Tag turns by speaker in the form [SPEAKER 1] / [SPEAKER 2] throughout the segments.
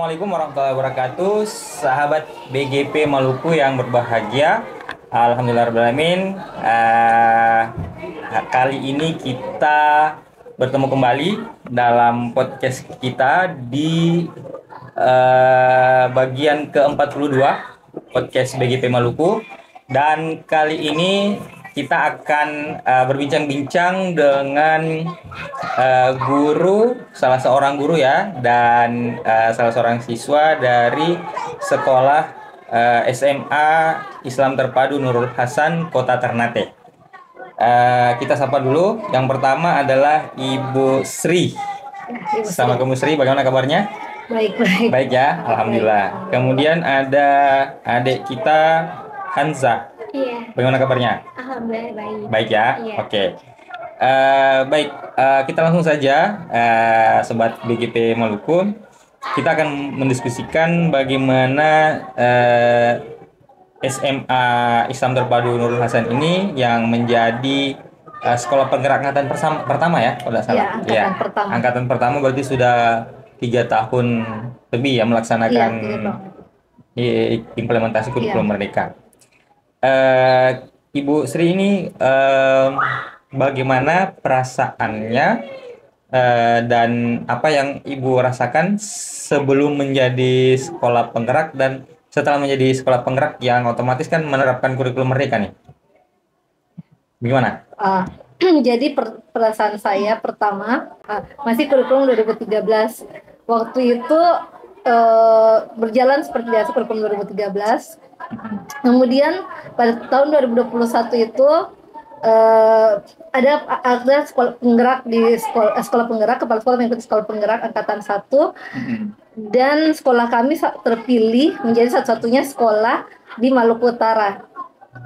[SPEAKER 1] Assalamualaikum warahmatullahi wabarakatuh, sahabat BGP Maluku yang berbahagia. Alhamdulillahirrahmanirrahim. Kali ini kita bertemu kembali dalam podcast kita di bagian ke-42 podcast BGP Maluku. Dan kali ini kita akan berbincang-bincang dengan salah seorang guru ya, dan salah seorang siswa dari sekolah SMA Islam Terpadu Nurul Hasan, Kota Ternate. Kita sapa dulu. Yang pertama adalah Ibu Sri. Sama kamu Sri, bagaimana kabarnya?
[SPEAKER 2] Baik.
[SPEAKER 1] Baik ya, alhamdulillah. Kemudian ada adik kita Hanza.
[SPEAKER 2] Iya,
[SPEAKER 1] Bagaimana kabarnya?
[SPEAKER 2] alhamdulillah baik.
[SPEAKER 1] Baik ya,
[SPEAKER 2] Iya.
[SPEAKER 1] oke. Baik, kita langsung saja, Sobat BGP Maluku. Kita akan mendiskusikan bagaimana SMA Islam Terpadu Nurul Hasan ini yang menjadi sekolah penggerak angkatan pertama ya, kalau tidak salah.
[SPEAKER 2] Iya, angkatan pertama.
[SPEAKER 1] Angkatan pertama berarti sudah 3 tahun lebih ya melaksanakan
[SPEAKER 2] Iya, 3 tahun.
[SPEAKER 1] implementasi kurikulum
[SPEAKER 2] Iya.
[SPEAKER 1] Merdeka. Ibu Sri ini bagaimana perasaannya dan apa yang Ibu rasakan sebelum menjadi sekolah penggerak dan setelah menjadi sekolah penggerak yang otomatis kan menerapkan kurikulum Merdeka nih? Gimana?
[SPEAKER 2] Jadi perasaan saya pertama masih kurikulum 2013. Waktu itu berjalan seperti biasa kurikulum 2013. Kemudian pada tahun 2021 itu ada sekolah penggerak di sekolah penggerak, kepala sekolah mengikuti sekolah penggerak angkatan 1. Dan sekolah kami terpilih menjadi satu-satunya sekolah di Maluku Utara,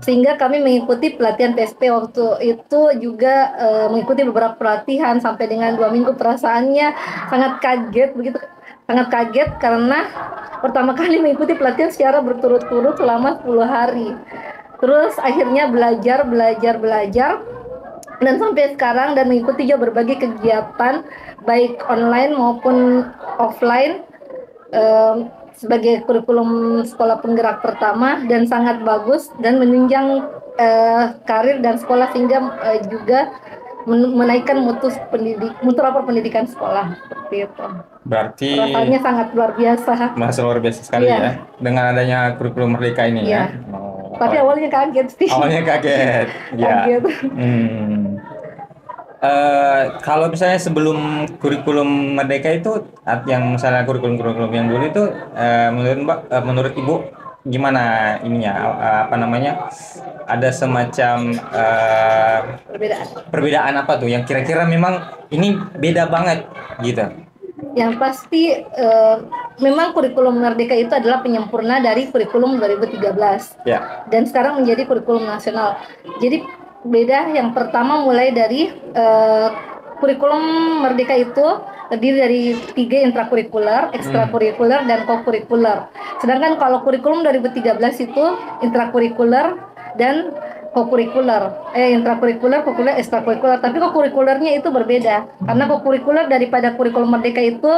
[SPEAKER 2] sehingga kami mengikuti pelatihan PSP waktu itu juga, mengikuti beberapa pelatihan sampai dengan 2 minggu. Perasaannya sangat kaget karena pertama kali mengikuti pelatihan secara berturut-turut selama 10 hari. Terus akhirnya belajar dan sampai sekarang, dan mengikuti juga berbagai kegiatan baik online maupun offline sebagai kurikulum sekolah penggerak pertama, dan sangat bagus dan menunjang karir dan sekolah, sehingga juga menaikkan mutu rapor pendidikan sekolah seperti itu.
[SPEAKER 1] Berarti
[SPEAKER 2] Rasanya sangat luar biasa.
[SPEAKER 1] merasa luar biasa sekali
[SPEAKER 2] Iya.
[SPEAKER 1] ya dengan adanya kurikulum Merdeka ini
[SPEAKER 2] Iya.
[SPEAKER 1] ya.
[SPEAKER 2] Tapi awalnya kaget sih.
[SPEAKER 1] Awalnya kaget. Ya.
[SPEAKER 2] Kaget.
[SPEAKER 1] Kalau misalnya sebelum kurikulum Merdeka itu, yang misalnya kurikulum yang dulu itu, menurut Ibu gimana ininya, apa namanya, ada semacam perbedaan apa tuh yang kira-kira memang ini beda banget gitu?
[SPEAKER 2] Yang pasti memang kurikulum Merdeka itu adalah penyempurna dari kurikulum 2013.
[SPEAKER 1] Ya.
[SPEAKER 2] Dan sekarang menjadi kurikulum nasional. Jadi beda, yang pertama mulai dari kurikulum Merdeka itu terdiri dari 3 intrakurikuler, ekstrakurikuler, dan kokurikuler. Sedangkan kalau kurikulum 2013 itu intrakurikuler dan kokurikuler, intrakurikuler, kokurikuler, ekstrakurikuler. Tapi kokurikulernya itu berbeda, karena kokurikuler daripada kurikulum Merdeka itu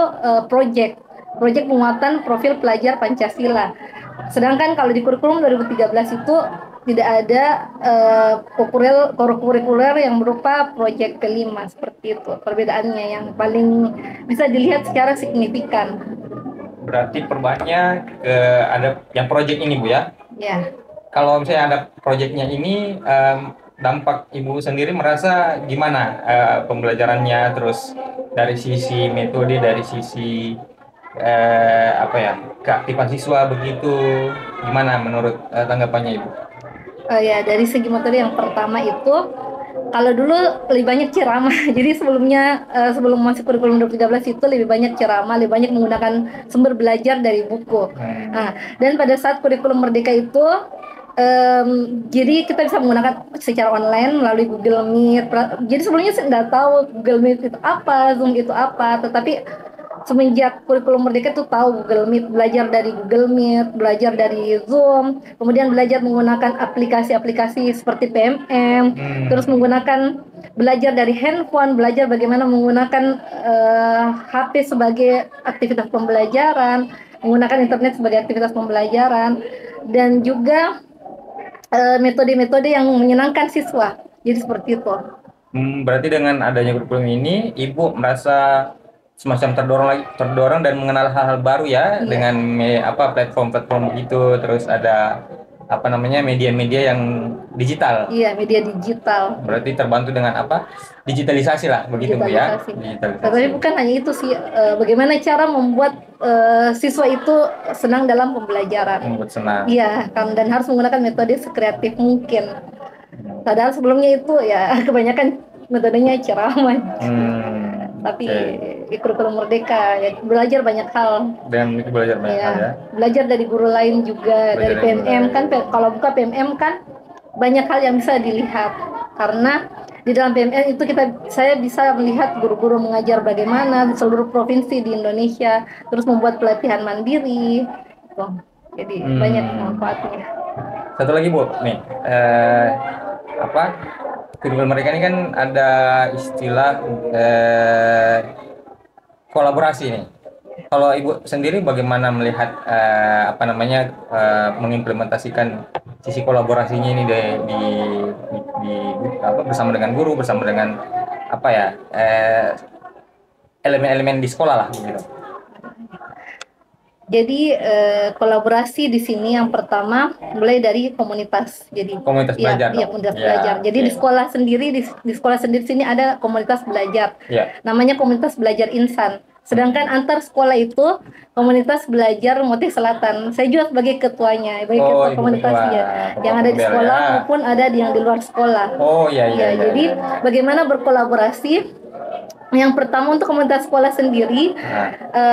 [SPEAKER 2] project penguatan profil pelajar Pancasila. Sedangkan kalau di kurikulum 2013 itu tidak ada kokurikuler yang berupa proyek P5, seperti itu perbedaannya yang paling bisa dilihat secara signifikan.
[SPEAKER 1] Berarti perubahannya ada yang proyek ini Bu ya?
[SPEAKER 2] Ya.
[SPEAKER 1] Kalau misalnya ada proyeknya ini, dampak Ibu sendiri merasa gimana pembelajarannya, terus dari sisi metode, dari sisi keaktifan siswa begitu, gimana menurut tanggapannya Ibu?
[SPEAKER 2] Ya, dari segi metode yang pertama itu, kalau dulu lebih banyak ceramah. Jadi sebelumnya, sebelum masuk kurikulum 2013 itu lebih banyak ceramah, lebih banyak menggunakan sumber belajar dari buku. Dan pada saat kurikulum Merdeka itu, jadi kita bisa menggunakan secara online melalui Google Meet. Jadi sebelumnya saya nggak tahu Google Meet itu apa, Zoom itu apa, tetapi semenjak kurikulum Merdeka tuh tahu Google Meet, belajar dari Google Meet, belajar dari Zoom, kemudian belajar menggunakan aplikasi-aplikasi seperti PMM, terus belajar dari handphone, belajar bagaimana menggunakan HP sebagai aktivitas pembelajaran. menggunakan internet sebagai aktivitas pembelajaran, dan juga metode-metode yang menyenangkan siswa. Jadi seperti itu.
[SPEAKER 1] Berarti dengan adanya kurikulum ini, Ibu merasa semacam terdorong dan mengenal hal-hal baru ya
[SPEAKER 2] Iya.
[SPEAKER 1] dengan platform-platform gitu, terus ada apa namanya media-media yang digital.
[SPEAKER 2] Iya, media digital.
[SPEAKER 1] Berarti terbantu dengan apa? Digitalisasi lah, begitu Bu ya.
[SPEAKER 2] Digitalisasi.
[SPEAKER 1] Digitalisasi.
[SPEAKER 2] Tetapi bukan hanya itu sih, bagaimana cara membuat siswa itu senang dalam pembelajaran.
[SPEAKER 1] Membuat senang.
[SPEAKER 2] Iya, dan harus menggunakan metode sekreatif mungkin. Padahal sebelumnya itu ya kebanyakan metodenya ceramah. Tapi di kurikulum Merdeka ya belajar banyak hal.
[SPEAKER 1] Dan itu belajar banyak hal ya.
[SPEAKER 2] Belajar dari guru lain juga, dari PMM kan. Kalau buka PMM kan banyak hal yang bisa dilihat, karena di dalam PMM itu saya bisa melihat guru-guru mengajar bagaimana di seluruh provinsi di Indonesia, terus membuat pelatihan mandiri. Jadi banyak manfaatnya.
[SPEAKER 1] Satu lagi Bu, nih kurikulum mereka ini kan ada istilah kolaborasi nih. Kalau Ibu sendiri bagaimana melihat mengimplementasikan sisi kolaborasinya ini bersama dengan guru, bersama dengan elemen-elemen di sekolah lah gitu.
[SPEAKER 2] Jadi kolaborasi di sini yang pertama mulai dari komunitas. Jadi
[SPEAKER 1] komunitas belajar.
[SPEAKER 2] Iya, komunitas belajar. Jadi di sekolah sendiri di sekolah sendiri sini ada komunitas belajar. Namanya komunitas belajar insan. Sedangkan antar sekolah itu komunitas belajar Motif Selatan. Saya juga sebagai ketuanya, sebagai ketua komunitasnya. Yang ada di sekolah maupun ada yang di luar sekolah. Jadi bagaimana berkolaborasi? Yang pertama untuk komunitas sekolah sendiri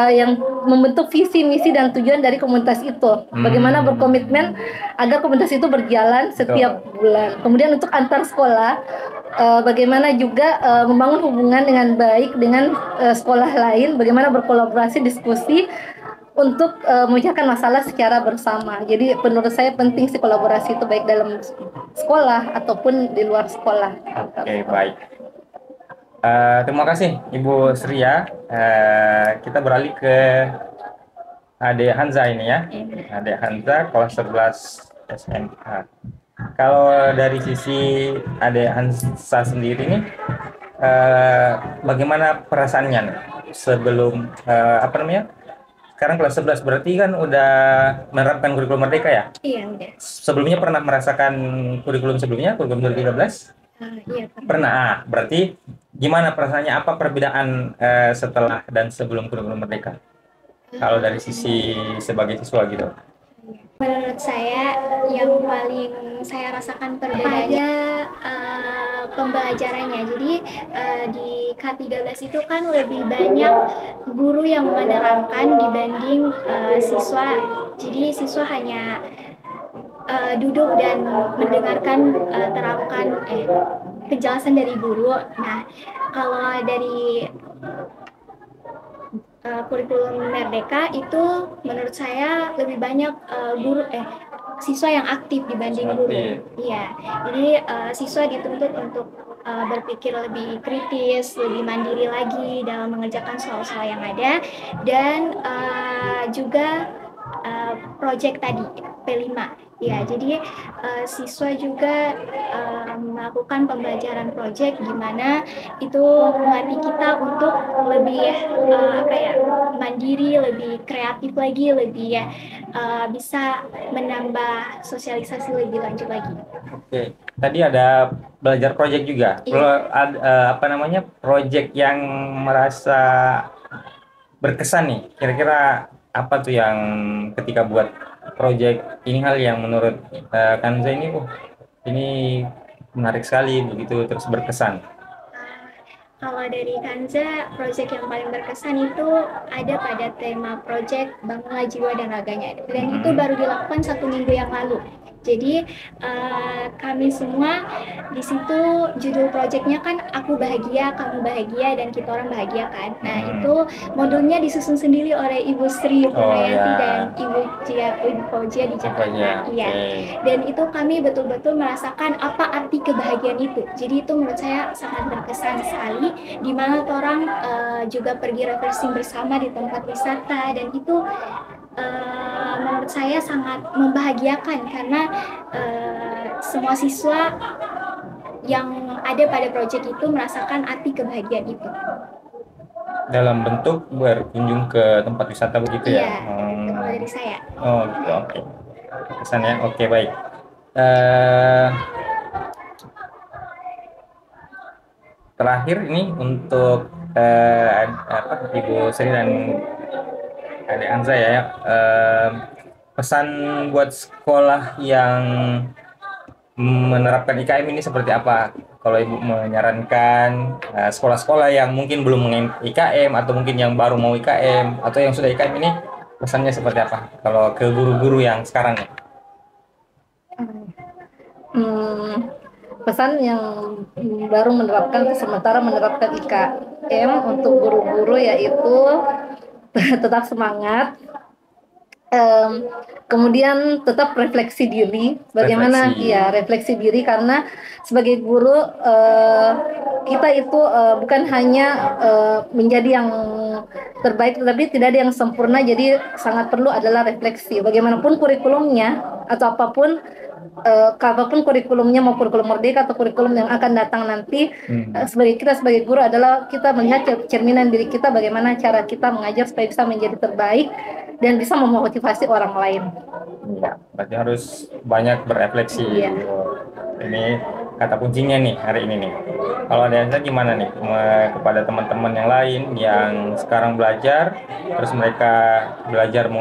[SPEAKER 2] yang membentuk visi, misi, dan tujuan dari komunitas itu. Bagaimana berkomitmen agar komunitas itu berjalan setiap bulan. Kemudian untuk antar sekolah, bagaimana juga membangun hubungan dengan baik dengan sekolah lain. Bagaimana berkolaborasi, diskusi untuk memecahkan masalah secara bersama. Jadi menurut saya penting sih kolaborasi itu baik dalam sekolah ataupun di luar sekolah.
[SPEAKER 1] Oke, baik. Terima kasih Ibu Sri ya. Kita beralih ke Ade Hanza ini ya. Ade Hanza kelas 11 SMA. Kalau dari sisi Ade Hanza sendiri nih, bagaimana perasaannya nih sebelum sekarang kelas 11 berarti kan udah menerapkan kurikulum Merdeka ya?
[SPEAKER 2] Iya, udah.
[SPEAKER 1] Sebelumnya pernah merasakan kurikulum sebelumnya, kurikulum 2013?
[SPEAKER 2] Iya,
[SPEAKER 1] pernah. Berarti gimana perasaannya, apa perbedaan setelah dan sebelum kurikulum Merdeka? Kalau dari sisi sebagai siswa gitu.
[SPEAKER 3] Menurut saya yang paling saya rasakan perbedaannya pembelajarannya. Jadi di K13 itu kan lebih banyak guru yang menerangkan dibanding siswa. Jadi siswa hanya duduk dan mendengarkan penjelasan dari guru. Nah, kalau dari kurikulum Merdeka itu menurut saya lebih banyak siswa yang aktif dibanding guru. Iya, jadi siswa dituntut untuk berpikir lebih kritis, lebih mandiri lagi dalam mengerjakan soal-soal yang ada, dan juga proyek tadi P5. Ya, jadi siswa juga melakukan pembelajaran proyek gimana itu melatih kita untuk lebih mandiri, lebih kreatif lagi, lebih bisa menambah sosialisasi lebih lanjut lagi.
[SPEAKER 1] Oke, tadi ada belajar proyek juga.
[SPEAKER 3] Iya.
[SPEAKER 1] Proyek yang merasa berkesan nih. Kira-kira apa tuh yang ketika buat proyek ini, hal yang menurut Kanza ini ini menarik sekali begitu, terus berkesan?
[SPEAKER 3] Kalau dari Kanza, proyek yang paling berkesan itu ada pada tema proyek Bangunlah Jiwa dan Raganya, dan itu baru dilakukan 1 minggu yang lalu. Jadi kami semua di situ judul proyeknya kan Aku Bahagia, Kamu Bahagia, dan Kita Orang Bahagia kan. Nah itu modulnya disusun sendiri oleh Ibu Sri Purnayati dan Ibu Fauzia di Jakarta. Iya. Dan itu kami betul-betul merasakan apa arti kebahagiaan itu. Jadi itu menurut saya sangat berkesan sekali. Di mana orang juga pergi refreshing bersama di tempat wisata, dan itu menurut saya sangat membahagiakan karena semua siswa yang ada pada proyek itu merasakan arti kebahagiaan itu.
[SPEAKER 1] Dalam bentuk berkunjung ke tempat wisata begitu ya?
[SPEAKER 3] Iya, itu kalau dari saya.
[SPEAKER 1] Oh gitu, oke. Kesannya oke, baik. Eh, Terakhir ini untuk Ibu Sri dan Adik Anza ya, pesan buat sekolah yang menerapkan IKM ini seperti apa? Kalau Ibu menyarankan sekolah-sekolah yang mungkin belum IKM atau mungkin yang baru mau IKM atau yang sudah IKM ini pesannya seperti apa? Kalau ke guru-guru yang sekarang ya?
[SPEAKER 2] Pesan yang baru menerapkan sementara menerapkan IKM untuk guru-guru yaitu tetap semangat, kemudian tetap refleksi diri bagaimana refleksi diri karena sebagai guru kita itu bukan hanya menjadi yang terbaik tetapi tidak ada yang sempurna, jadi sangat perlu adalah refleksi bagaimanapun kurikulumnya atau apapun kurikulumnya, mau kurikulum merdeka atau kurikulum yang akan datang nanti, sebagai guru adalah kita melihat cerminan diri kita, bagaimana cara kita mengajar supaya bisa menjadi terbaik dan bisa memotivasi orang lain.
[SPEAKER 1] Iya, berarti harus banyak berefleksi.
[SPEAKER 2] Iya.
[SPEAKER 1] Ini kata kuncinya nih hari ini nih. Kalau ada yang gimana nih kepada teman-teman yang lain yang sekarang belajar, terus mereka belajar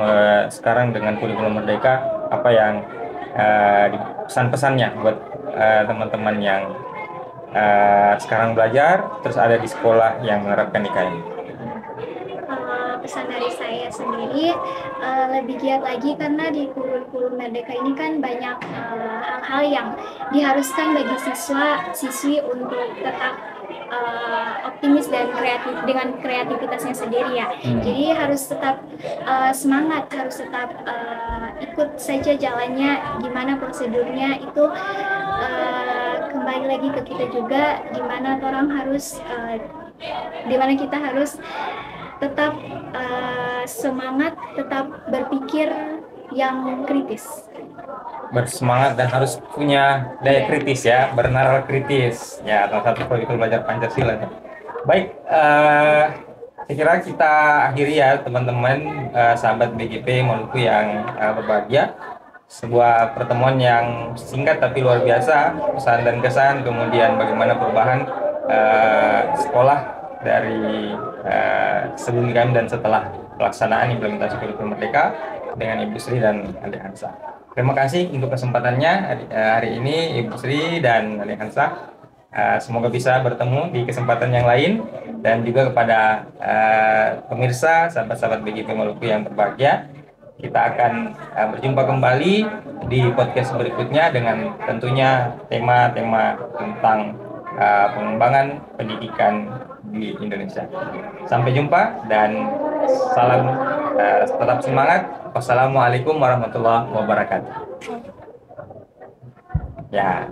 [SPEAKER 1] sekarang dengan kurikulum merdeka, apa yang pesan-pesannya buat teman-teman yang sekarang belajar terus ada di sekolah yang menerapkan IKM?
[SPEAKER 3] Pesan dari saya sendiri lebih giat lagi karena di kurikulum merdeka ini kan banyak hal-hal yang diharuskan bagi siswi untuk tetap optimis dan kreatif dengan kreativitasnya sendiri ya. Jadi harus tetap semangat, harus tetap ikut saja jalannya, gimana prosedurnya itu kembali lagi ke kita juga, gimana orang harus dimana kita harus tetap semangat, tetap berpikir yang kritis.
[SPEAKER 1] Bersemangat dan harus punya daya kritis ya, bernalar kritis. Ya, salah satu kurikulum belajar Pancasila. Baik, saya kira kita akhiri ya teman-teman, sahabat BGP Maluku yang berbahagia. Sebuah pertemuan yang singkat tapi luar biasa, pesan dan kesan, kemudian bagaimana perubahan sekolah dari sebelum IKM dan setelah pelaksanaan implementasi kurikulum merdeka dengan Ibu Sri dan Adik Hansa. Terima kasih untuk kesempatannya hari ini Ibu Sri dan Adik Hansa. Semoga bisa bertemu di kesempatan yang lain, dan juga kepada pemirsa sahabat-sahabat BGP Maluku yang berbahagia. Kita akan berjumpa kembali di podcast berikutnya dengan tentunya tema-tema tentang pengembangan pendidikan di Indonesia. Sampai jumpa dan salam, tetap semangat. Wassalamualaikum warahmatullahi wabarakatuh. Ya.